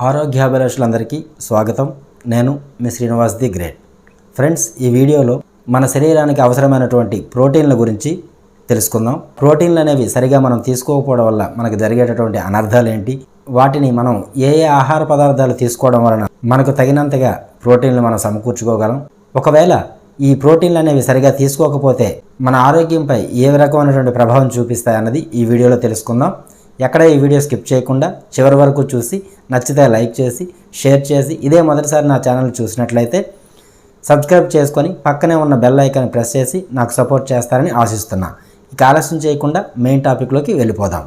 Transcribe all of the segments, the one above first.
ఆరోగ్యాభిలాషులందరికీ స్వాగతం. నేను మీ Srinivas the great. Friends, ఈ వీడియోలో మన శరీరానికి అవసరమైనటువంటి ప్రోటీన్ల గురించి తెలుసుకుందాం. ప్రోటీన్లు అనేవి సరిగా మనం తీసుకోకపోవడం వల్ల మనకు జరిగేటటువంటి అనర్థాలు ఏంటి, వాటిని మనం ఏ ఆహార పదార్థాలు తీసుకోవడం వలన మనకు తగినంతగా ప్రోటీన్లు మనం సమకూర్చుకోగలం. ఒకవేళ ఈ ప్రోటీన్లు అనేవి సరిగా తీసుకోకపోతే మన ఆరోగ్యంపై ఏ రకమైనటువంటి ప్రభావం చూపిస్తాయన్నది ఈ వీడియోలో తెలుసుకుందాం. ఎక్కడ ఈ వీడియో స్కిప్ చేయకుండా చివరి వరకు చూసి నచ్చితే లైక్ చేసి షేర్ చేసి, ఇదే మొదటిసారి నా ఛానల్ చూసినట్లయితే సబ్స్క్రైబ్ చేసుకొని పక్కనే ఉన్న బెల్ ఐకాన్ ప్రెస్ చేసి నాకు సపోర్ట్ చేస్తారని ఆశిస్తున్నా. ఇక ఆలస్యం చేయకుండా మెయిన్ టాపిక్లోకి వెళ్ళిపోదాం.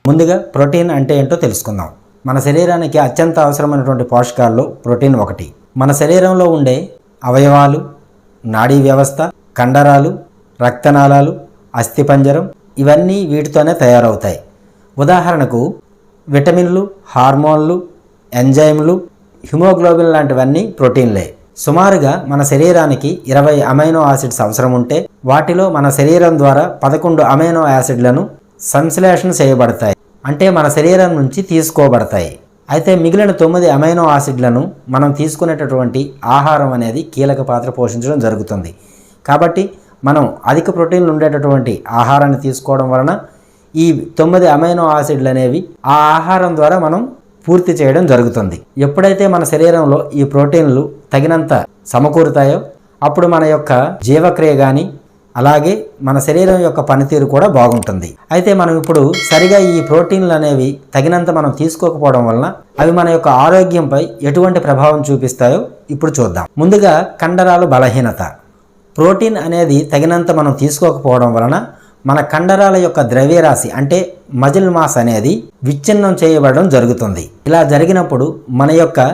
ముందుగా ప్రోటీన్ అంటే ఏంటో తెలుసుకుందాం. మన శరీరానికి అత్యంత అవసరమైనటువంటి పోషకాల్లో ప్రోటీన్ ఒకటి. మన శరీరంలో ఉండే అవయవాలు, నాడీ వ్యవస్థ, కండరాలు, రక్తనాళాలు, అస్థిపంజరం ఇవన్నీ వీటితోనే తయారవుతాయి. ఉదాహరణకు విటమిన్లు, హార్మోన్లు, ఎంజైమ్లు, హిమోగ్లోబిన్ లాంటివన్నీ ప్రోటీన్లే. సుమారుగా మన శరీరానికి 20 అమైనో యాసిడ్స్ అవసరం ఉంటే వాటిలో మన శరీరం ద్వారా 11 అమైనో యాసిడ్లను సంశ్లేషణ చేయబడతాయి, అంటే మన శరీరం నుంచి తీసుకోబడతాయి. అయితే మిగిలిన 9 అమైనో యాసిడ్లను మనం తీసుకునేటటువంటి ఆహారం అనేది కీలక పాత్ర పోషించడం జరుగుతుంది. కాబట్టి మనం అధిక ప్రోటీన్లు ఉండేటటువంటి ఆహారాన్ని తీసుకోవడం వలన ఈ 9 అమైనో యాసిడ్లు అనేవి ఆ ఆహారం ద్వారా మనం పూర్తి చేయడం జరుగుతుంది. ఎప్పుడైతే మన శరీరంలో ఈ ప్రోటీన్లు తగినంత సమకూరుతాయో అప్పుడు మన యొక్క జీవక్రియ కానీ అలాగే మన శరీరం యొక్క పనితీరు కూడా బాగుంటుంది. అయితే మనం ఇప్పుడు సరిగా ఈ ప్రోటీన్లు అనేవి తగినంత మనం తీసుకోకపోవడం వలన అవి మన యొక్క ఆరోగ్యంపై ఎటువంటి ప్రభావం చూపిస్తాయో ఇప్పుడు చూద్దాం. ముందుగా కండరాలు బలహీనత. ప్రోటీన్ అనేది తగినంత మనం తీసుకోకపోవడం వలన మన కండరాల యొక్క ద్రవ్యరాశి అంటే మజిల్ మాస్ అనేది విచ్ఛిన్నం చేయబడడం జరుగుతుంది. ఇలా జరిగినప్పుడు మన యొక్క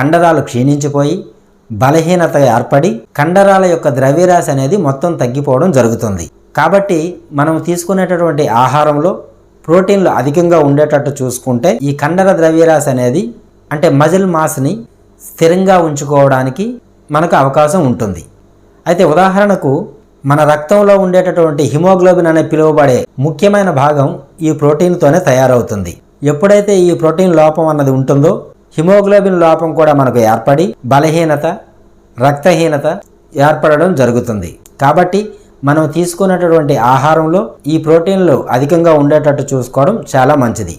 కండరాలు క్షీణించిపోయి బలహీనత ఏర్పడి కండరాల యొక్క ద్రవ్యరాశి అనేది మొత్తం తగ్గిపోవడం జరుగుతుంది. కాబట్టి మనం తీసుకునేటటువంటి ఆహారంలో ప్రోటీన్లు అధికంగా ఉండేటట్టు చూసుకుంటే ఈ కండర ద్రవ్యరాశి అనేది అంటే మజిల్ మాస్ని స్థిరంగా ఉంచుకోవడానికి మనకు అవకాశం ఉంటుంది. అయితే ఉదాహరణకు మన రక్తంలో ఉండేటటువంటి హిమోగ్లోబిన్ అనే పిలువబడే ముఖ్యమైన భాగం ఈ ప్రోటీన్తోనే తయారవుతుంది. ఎప్పుడైతే ఈ ప్రోటీన్ లోపం అన్నది ఉంటుందో హిమోగ్లోబిన్ లోపం కూడా మనకు ఏర్పడి బలహీనత, రక్తహీనత ఏర్పడడం జరుగుతుంది. కాబట్టి మనం తీసుకునేటటువంటి ఆహారంలో ఈ ప్రోటీన్లు అధికంగా ఉండేటట్టు చూసుకోవడం చాలా మంచిది.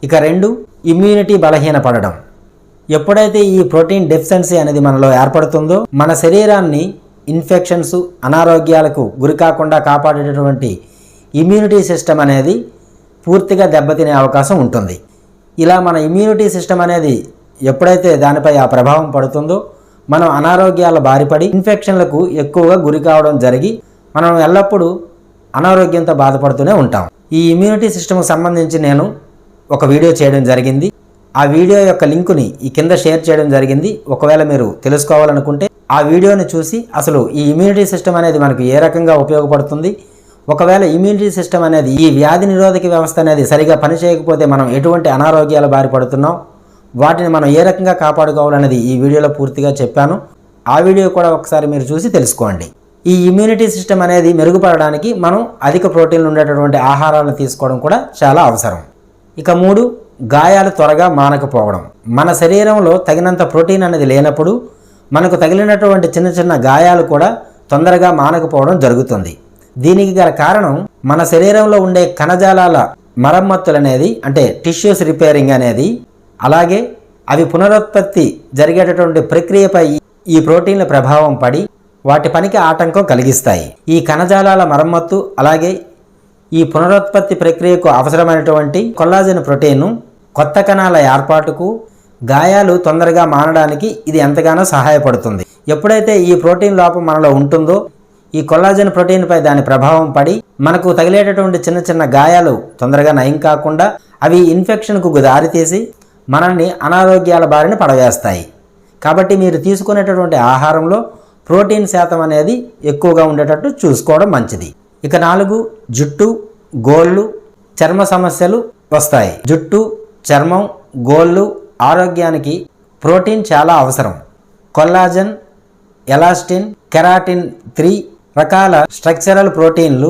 ఇక 2, ఇమ్యూనిటీ బలహీనపడడం. ఎప్పుడైతే ఈ ప్రోటీన్ డెఫిషియన్సీ అనేది మనలో ఏర్పడుతుందో మన శరీరాన్ని ఇన్ఫెక్షన్స్, అనారోగ్యాలకు గురి కాకుండా కాపాడేటటువంటి ఇమ్యూనిటీ సిస్టమ్ అనేది పూర్తిగా దెబ్బతినే అవకాశం ఉంటుంది. ఇలా మన ఇమ్యూనిటీ సిస్టమ్ అనేది ఎప్పుడైతే దానిపై ఆ ప్రభావం పడుతుందో మనం అనారోగ్యాల బారిపడి ఇన్ఫెక్షన్లకు ఎక్కువగా గురి కావడం జరిగి మనం ఎల్లప్పుడూ అనారోగ్యంతో బాధపడుతూనే ఉంటాం. ఈ ఇమ్యూనిటీ సిస్టమ్కి సంబంధించి నేను ఒక వీడియో చేయడం జరిగింది. ఆ వీడియో యొక్క లింకుని ఈ కింద షేర్ చేయడం జరిగింది. ఒకవేళ మీరు తెలుసుకోవాలనుకుంటే ఆ వీడియోని చూసి అసలు ఈ ఇమ్యూనిటీ సిస్టమ్ అనేది మనకు ఏ రకంగా ఉపయోగపడుతుంది, ఒకవేళ ఇమ్యూనిటీ సిస్టమ్ అనేది ఈ వ్యాధి నిరోధక వ్యవస్థ అనేది సరిగా పనిచేయకపోతే మనం ఎటువంటి అనారోగ్యాల బారి పడుతున్నాం, వాటిని మనం ఏ రకంగా కాపాడుకోవాలనేది ఈ వీడియోలో పూర్తిగా చెప్పాను. ఆ వీడియో కూడా ఒకసారి మీరు చూసి తెలుసుకోండి. ఈ ఇమ్యూనిటీ సిస్టమ్ అనేది మెరుగుపడడానికి మనం అధిక ప్రోటీన్లు ఉండేటటువంటి ఆహారాలను తీసుకోవడం కూడా చాలా అవసరం. ఇక 3, గాయాలు త్వరగా మానకపోవడం. మన శరీరంలో తగినంత ప్రోటీన్ అనేది లేనప్పుడు మనకు తగిలినటువంటి చిన్న చిన్న గాయాలు కూడా తొందరగా మానకపోవడం జరుగుతుంది. దీనికి గల కారణం మన శరీరంలో ఉండే కణజాలాల మరమ్మతులు అనేది అంటే టిష్యూస్ రిపేరింగ్ అనేది, అలాగే అవి పునరుత్పత్తి జరిగేటటువంటి ప్రక్రియపై ఈ ప్రోటీన్ల ప్రభావం పడి వాటి పనికి ఆటంకం కలిగిస్తాయి. ఈ కణజాలాల మరమ్మత్తు అలాగే ఈ పునరుత్పత్తి ప్రక్రియకు అవసరమైనటువంటి కొల్లాజెన్ ప్రోటీన్ను కొత్త కణాల ఏర్పాటుకు, గాయాలు తొందరగా మానడానికి ఇది ఎంతగానో సహాయపడుతుంది. ఎప్పుడైతే ఈ ప్రోటీన్ లోపం మనలో ఉంటుందో ఈ కొల్లాజెన్ ప్రోటీన్పై దాని ప్రభావం పడి మనకు తగిలేటటువంటి చిన్న చిన్న గాయాలు తొందరగా నయం కాకుండా అవి ఇన్ఫెక్షన్కు దారితీసి మనల్ని అనారోగ్యాల బారిన పడవేస్తాయి. కాబట్టి మీరు తీసుకునేటటువంటి ఆహారంలో ప్రోటీన్ శాతం అనేది ఎక్కువగా ఉండేటట్టు చూసుకోవడం మంచిది. ఇక 4, జుట్టు, గోళ్ళు, చర్మ సమస్యలు వస్తాయి. జుట్టు, చర్మం, గోళ్ళు ఆరోగ్యానికి ప్రోటీన్ చాలా అవసరం. కొల్లాజెన్, ఎలాస్టిన్, కెరాటిన్ 3 రకాల స్ట్రక్చరల్ ప్రోటీన్లు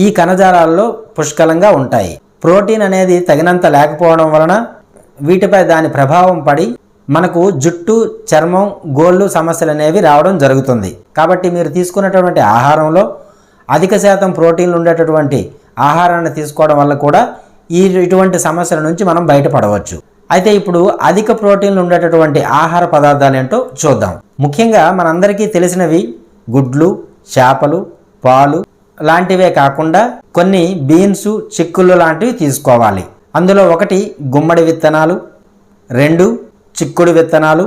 ఈ కణజాలాల్లో పుష్కలంగా ఉంటాయి. ప్రోటీన్ అనేది తగినంత లేకపోవడం వలన వీటిపై దాని ప్రభావం పడి మనకు జుట్టు, చర్మం, గోళ్ళు సమస్యలు అనేవి రావడం జరుగుతుంది. కాబట్టి మీరు తీసుకున్నటువంటి ఆహారంలో అధిక శాతం ప్రోటీన్లు ఉండేటటువంటి ఆహారాన్ని తీసుకోవడం వల్ల కూడా ఇటువంటి సమస్యల నుంచి మనం బయటపడవచ్చు. అయితే ఇప్పుడు అధిక ప్రోటీన్లు ఉండేటటువంటి ఆహార పదార్థాలు ఏంటో చూద్దాం. ముఖ్యంగా మనందరికీ తెలిసినవి గుడ్లు, చేపలు, పాలు లాంటివే కాకుండా కొన్ని బీన్స్, చిక్కుళ్ళు లాంటివి తీసుకోవాలి. అందులో 1 గుమ్మడి విత్తనాలు, 2 చిక్కుడు విత్తనాలు,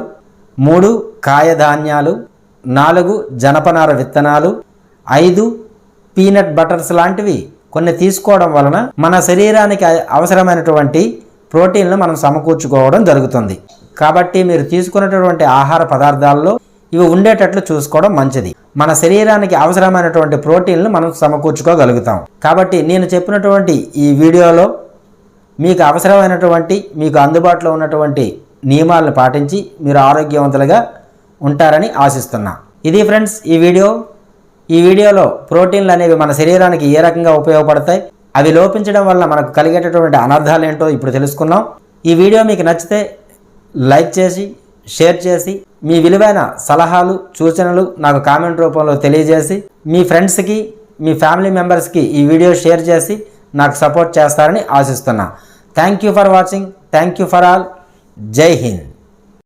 3 కాయధాన్యాలు, 4 జనపనార విత్తనాలు, 5 పీనట్ బటర్స్ లాంటివి కొన్ని తీసుకోవడం వలన మన శరీరానికి అవసరమైనటువంటి ప్రోటీన్లు మనం సమకూర్చుకోవడం జరుగుతుంది. కాబట్టి మీరు తీసుకున్నటువంటి ఆహార పదార్థాల్లో ఇవి ఉండేటట్లు చూసుకోవడం మంచిది. మన శరీరానికి అవసరమైనటువంటి ప్రోటీన్లు మనం సమకూర్చుకోగలుగుతాం. కాబట్టి నేను చెప్పినటువంటి ఈ వీడియోలో మీకు అవసరమైనటువంటి, మీకు అందుబాటులో ఉన్నటువంటి నియమాలను పాటించి మీరు ఆరోగ్యవంతులుగా ఉంటారని ఆశిస్తున్నా. ఇది ఫ్రెండ్స్ ఈ వీడియోలో ప్రోటీన్లు అనేవి మన శరీరానికి ఏ రకంగా ఉపయోగపడతాయి, అవి లోపించడం వల్ల మనకు కలిగేటటువంటి అనర్థాలు ఏంటో ఇప్పుడు తెలుసుకున్నాం. ఈ వీడియో మీకు నచ్చితే లైక్ చేసి, షేర్ చేసి, మీ విలువైన సలహాలు, సూచనలు నాకు కామెంట్ రూపంలో తెలియజేసి, మీ ఫ్రెండ్స్కి, మీ ఫ్యామిలీ మెంబర్స్కి ఈ వీడియో షేర్ చేసి నాకు సపోర్ట్ చేస్తారని ఆశిస్తున్నా. Thank you for watching. Thank you for all. జై హింద్.